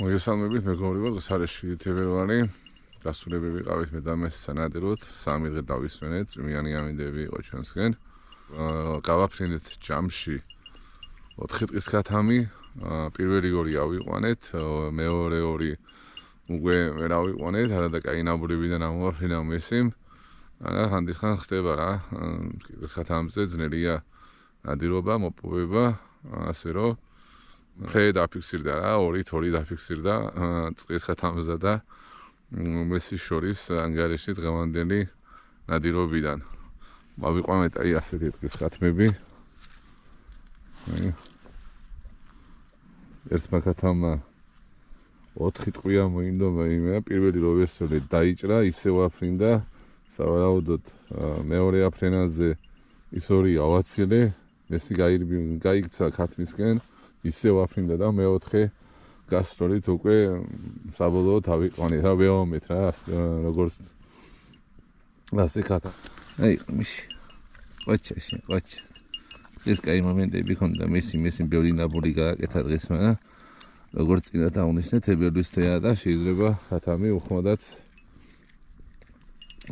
მოგესალმებით, მეგობრებო, დღეს არის 7 თებერვალი. გასულები ვიყავით მე და მე სანადიროთ, 3 დღე დავისვენეთ, წვიმიანი ამინდები იყო ჩვენსგენ. გავაფრინდეთ ჯამში 4 დღის ქათამი, პირველი 2 ავიყვანეთ, მეორე 2 უკვე ვერ ავიყვანეთ, არადა კაი ნაბურებიდან ამოვაფრინდა მესიმ. და ხანდახან ხდება რა, დღის ქათამზე ძნელია ნადირობა, მოპოვება, ასე რომ ხე დაფიქსირდა რა, 2 დაფიქსირდა წყლის ქათამზე და მესის შორის ანგარიში დღევანდელი ნადირობიდან. მოვიყვანეთ აი ასეთი დღის ქათმები. ერთმა ქათამმა 4 ტყვია მოინდომა იმეა, პირველი რო ვესწორე დაიჭრა, ისე ვაფრინდა, სავარაუდოდ მეორე აფრენაზე ის 2 ავაცილე, მესი გაიქცა ქათმისკენ, ისე ვაფრინდა და მე-4 გასწორით უკვე საბოლოოდ ავიყვანეთ რა, ვეომეთ რა, როგორც ასე ქათა. აი ყმიში. ყოჩაში. ეს კაი მომენტები ხონდა, მესი ბევრი ნაბური გააკეთა დღეს, მაგრამ როგორც წინა დაუნიშნე თებერვლის თვეა და შეიძლება ქათამი უხმოდაც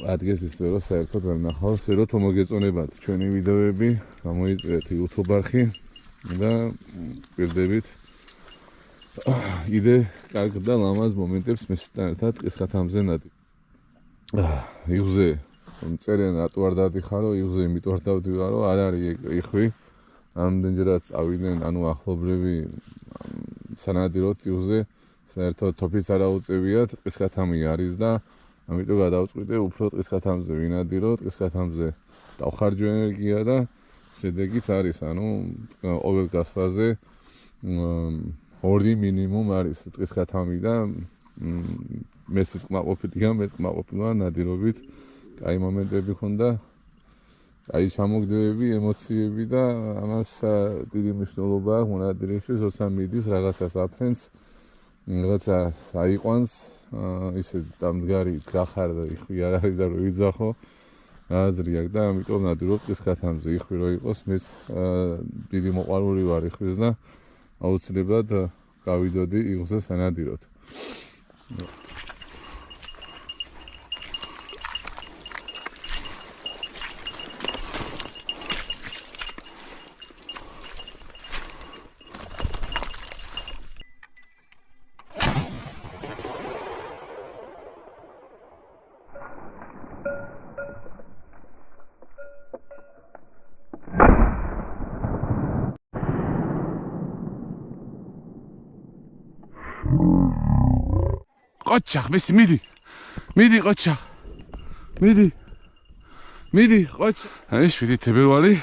ადგეს ისე რომ საერთოდ ვერ ნახავს, რომ თუ მოგეწონებათ ჩვენი ვიდეოები, გამოიწერეთ YouTube არხი და პირდებით იდე კარგ და ლამაზ მომენტებს მესთან ერთად დღის ქათამზე ნადი. იუზე წერენ რატო არ დადიხარო, იუზე იმიტომ არ დავდივარო, არ არის იხვი. ამდენჯერაც წავიდნენ, ანუ ახლობლები სანადიროთ იუზე, საერთოდ თოფის არ აუწევიათ, დღის ქათამი არის და ამიტომ გადავწყვიტე უფრო დღის ქათამზე ვინადირო, დღის ქათამზე დავხარჯო ენერგია და შედეგიც არის, ანუ ყოველ გასვლაზე 2 მინიმუმ არის დღის ქათამი და მესის კმაყოფილია, მეს კმაყოფილვა ნადირობით, კაი მომენტები ხონდა, კაი ჩამოგდევები, ემოციები და ამას დიდი მნიშვნელობა აქვს მონადირეში, როცა მიდის რაღაცას აფრენს, რაღაცას აიყვანს, ისე დამდგარი გახარდა, იხვი არ არის და რო იძახო, აზრი აქვს და ამიტომ ნადირობ დღის ქათამზე, იხვი რო იყოს, მეც დიდი მოყვარული ვარ იხვის და აუცილებლად გავიდოდი იღვზე სანადიროთ. ყოჩახ, მესი მიდი ყოჩახ. მიდი ყოჩახ. აი 7 თებერვალი.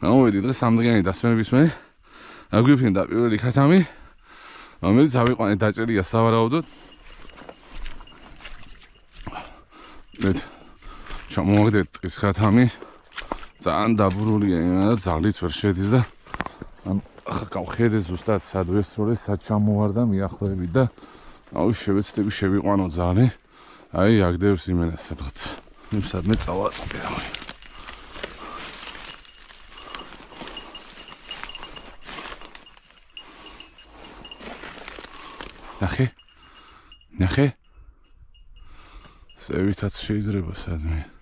გამოვედი დღეს 3 დღიანი დასვენების მე. აგვიფრინდა პირველი ქათამი. რომელიც ავიყვანე დაჭერია სავარაუდოდ.ეთ ჩამოვაგდეთ დღის ქათამი. ძალიან დაბურულია, იმენა ძალით ვერ შედის და ახლა გავხედე ზუსტად სად ვესწროლე, სად ჩამოვარდა მიახლოებით და აუ შევეცდები შევიყვანო ძალიან. აი აგდებს იმენა სადღაც. სადმე წავაწყე. ნახე. სევითაც შეიძლება სადმე.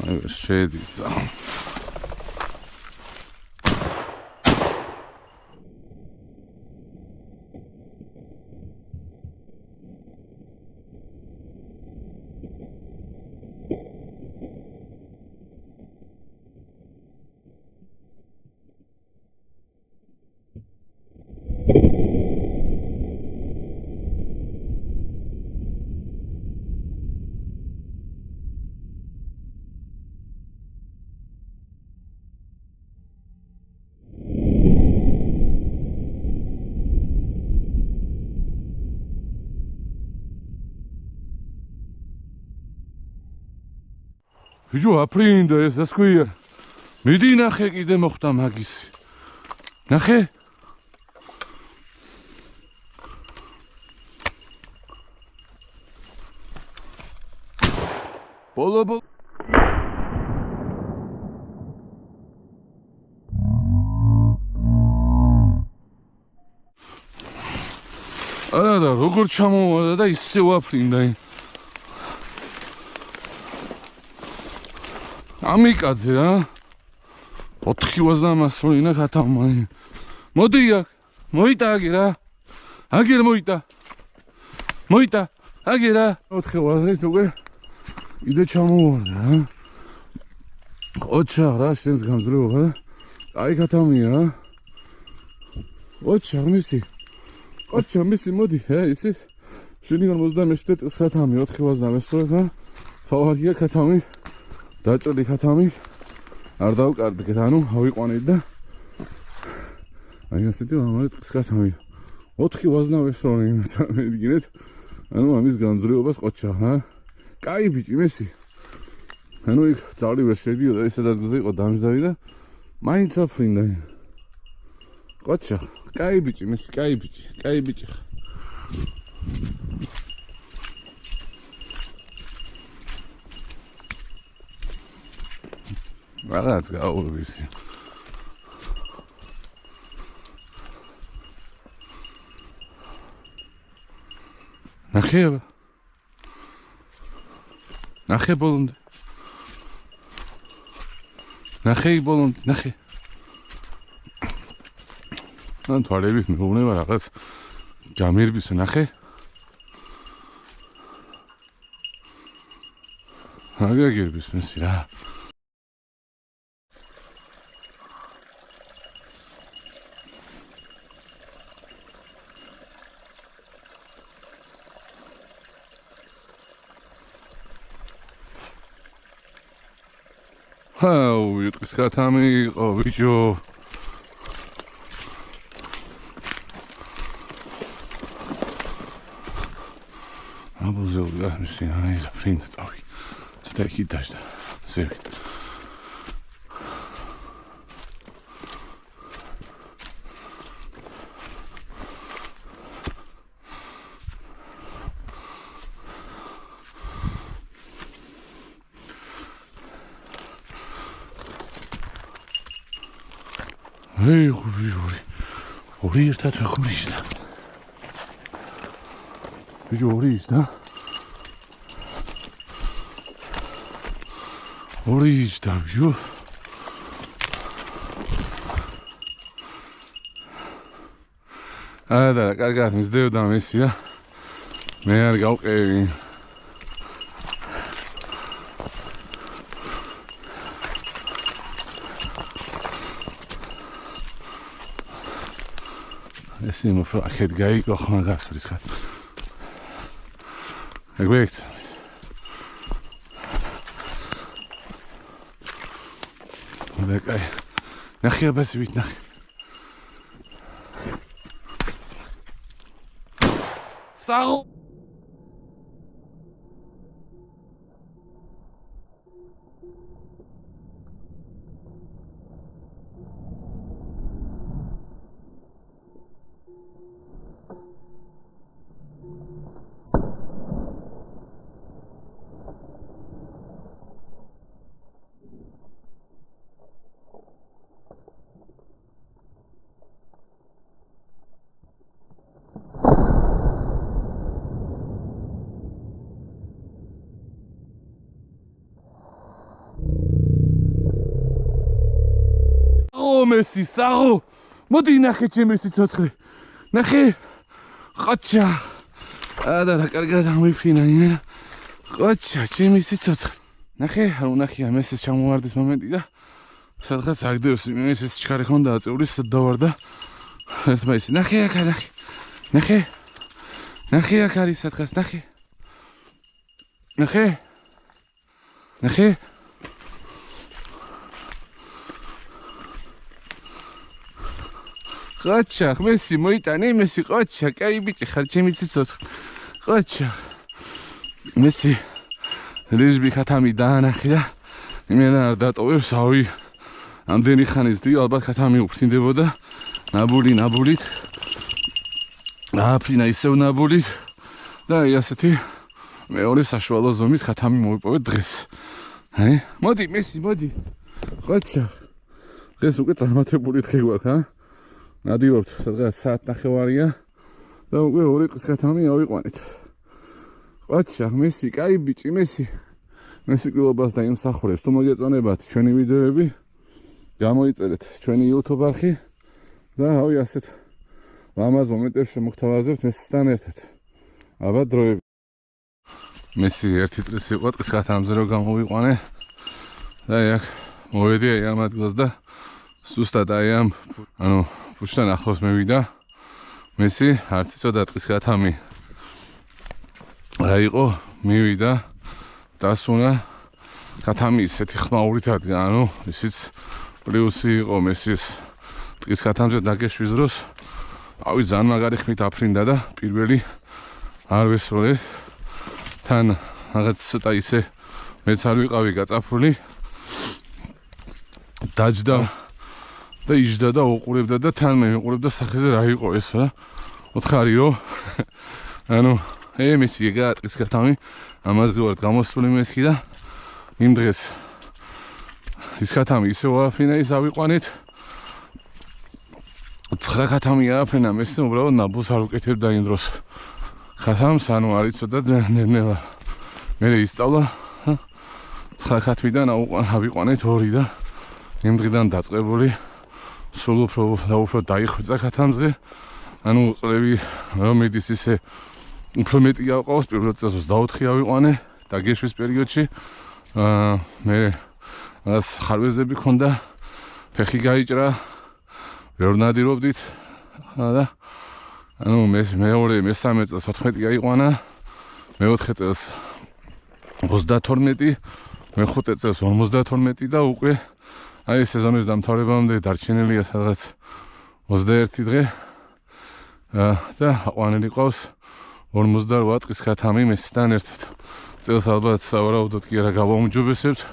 აი შედის. ბიჭო, აფრინდა ეს ასქვია. მიდი ნახე კიდე მოხდა მაგისი. ნახე? ბოლო არა და როგორ ჩამოვარდა და ისე ვაფრინდა ამიკაძე რა 480 ინა ქათამანი მოდი აქ მოიტა აგე რა აგერ მოიტა აგე რა 480 უკვე იდე ჩამოვარდა რა ოჩა რა შენს გამძლეობა რა აი ქათამია რა ოჩა მისი მოდი ისე შენი 57 წელს ქათამი 480 რა ფავარია ქათამი დაჭრდი ქათამი არ დავკარდგეთ ანუ ავიყვანეთ და აი ასეთი ამაზე წელს ქათამი 480 იმას ამიგინეთ ანუ ამის განძრეობას ყოჩა რა კაი ბიჭი მესი ანუ იქ ძალი ვერ შედიოდა ესედაც გზე იყო დამზარი და მაინც აფრინდა ყოჩა კაი ბიჭი მესი კაი ბიჭი რაღაც გაუვისი ნახე ბოლონდე ნახე ან თვალებით მეუბნება რაღაც გამერბისო ნახე აგაგერბის მესი რა აუ იტყვის ქათამი იყო ბიჭო აბუზეული გამისი აი ზაფრინდა წავი ცოტა იქით დაждდა ზევით Hey, ორი ერთად ვეხურიშდა. ბიჭო ორი ისდა. ორი ისდა, ბიჭო. და კარგად მისდევდა მესი და მე არ გავყევი. Εσύ μου φράχεται γκαί και έχω αγάσει φρίσκα. Εγώ έτσι. Ναχεί απέσει βίτ, ναχεί. Σάγω. Messi, Saro, მოდი ნახე ჩემი სიცოცხლე. ნახე. ყოჩა. და კარგად ამიფრინა ინა. ყოჩა, ჩემი სიცოცხლე. ნახე, არ უნახია მესის ჩამოვარდის მომენტი და სადღაც აგდევს მესის ჩქარი ხონდა აწევრი სადავარდა. ერთმა ის ნახე აქ ნახე. ნახე. ნახე აქ არის სადღაც ნახე. ნახე. ნახე. ყოჩა, მესი მოიტანე, მესი ყოჩა, კაი ბიჭი ხარ, ჩემი სიცოცხლე. ყოჩა. მესი რიჟბი ქათამი დაანახი და იმენა არ დატოვებს, ავი. ამდენი ხანის დი ალბათ ქათამი უფრინდებოდა. ნაბულით. აფრინა ისევ ნაბულით. და აი ასეთი მეორე საშუალო ზომის ხათამი მოვიპოვეთ დღეს. აი, მოდი, მესი, მოდი. ხოცა. დღეს უკვე წარმატებული დღე გვაქვს, ა? ნადირობთ, სადღაც საათ ნახევარია და უკვე ორი დღის ხათამი ავიყვანეთ. ხოცა, მესი, კაი ბიჭი, მესი. მესი გილობას დაიმსახურებს. თუ მოგეწონებათ ჩვენი ვიდეოები, გამოიწერეთ ჩვენი YouTube არხი და ავი ასეთ ლამაზ მომენტებს შემოგთავაზებთ მესთან ერთად. ალბათ დროებით. მესი ერთი წლის იყო ტყის ხათამზე რომ გამოვიყვანე და აქ მოვედი აი ამ ადგილას და სუსტად აი ამ ფუჩთან ახლოს მევიდა. მესი არც იცოდა ტყის ხათამი რა იყო, მივიდა დასუნა ხათამი ისეთი ხმაურით ადგა, ისიც პლუსი იყო მესის ტყის ხათამზე დაგეშვის დროს ავი ძალიან მაგარი ხმით აფრინდა და პირველი არ ვესროლე თან რაღაც ცოტა ისე მეც არ ვიყავი გაწაფული დაჯდა და იჯდა და უყურებდა და თან მე ვიყურებდა სახეზე რა იყო ეს რა ოთხარი რომ მესი ეგა ტყის ხათამი ამაზე ვარ გამოსული მესხი და იმ დღეს ის ხათამი ისე ვაფრინა ის ავიყვანეთ 9 ხათამი ააფრინა მესი უბრალოდ ნაბოს არ უკეთებდა იმ დროს ხათამს არ იცოდა ნელა მე ისწავლა 9 ხათმიდან ავიყვანეთ 2 და იმ დღიდან დაწყებული სულ უფრო დაიხვეწა ხათამზე წლები რომ მიდის ისე უფრო მეტი ავყავს პირველ წელს 24 ავიყვანე და გეშვის პერიოდში მე ას ხარვეზები ქონდა ფეხი გაიჭრა ვერ ნადირობდით და მეორე მესამე წელს 14 აიყვანა მეოთხე წელს 32 მეხუთე წელს 52 და უკვე აი სეზონის დამთავრებამდე დარჩენილია სადღაც 21 დღე და აყვანილი ყავს 58 ტყის ხათამი მესთან ერთად წელს ალბათ სავარაუდოდ კი არა გავაუმჯობესებთ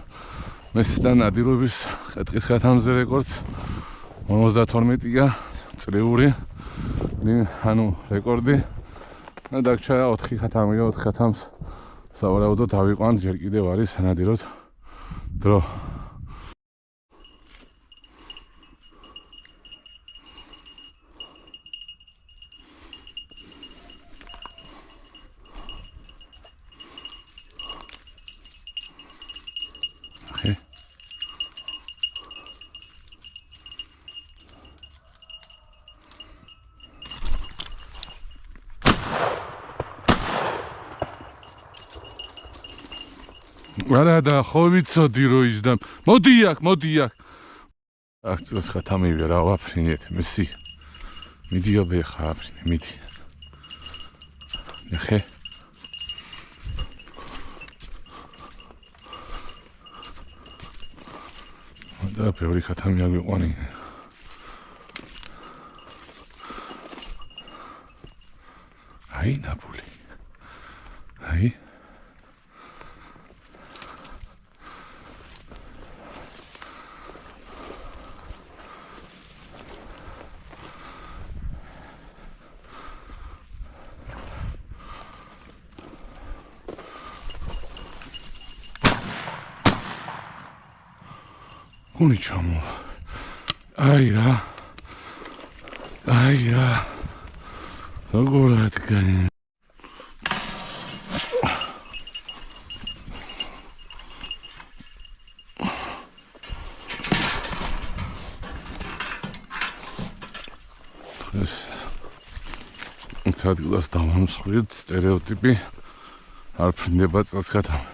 მესთან ნადირობის ტყის ხათამზე რეკორდს 52-ია წლიური რეკორდი და დაგჭირა 4 ხათამი და 4 ხათამს სავარაუდოდ ავიყვანთ ჯერ კიდევ არის სანადიროთ დრო არა და ხო ვიცოდი რომ იჯდა მოდი აქ აქ წელს ხათამი ვერა ვაფრინეთ მესი მიდიობ ხა აფრინე მიდი ნახე და ბევრი ხათამი აგვიყვანი აი ნაბული აი Kuni čamo. Ajra. Zagorāt gan. ეს ადგილას დავამსხვრით სტერეოტიპი არ ფრინდება წელს ხათამი.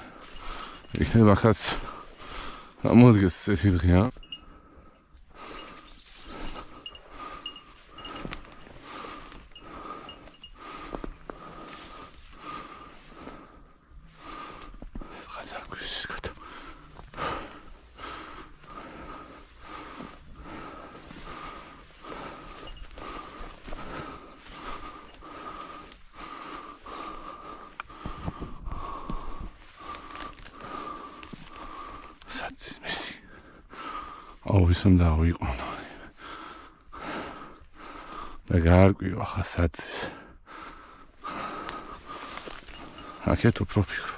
იქნება ხაც ამოდგეს წესი დღეა. Ovdje da ujutno. Da garkuju, aha sad. აქეთ უფრო ფიქრო.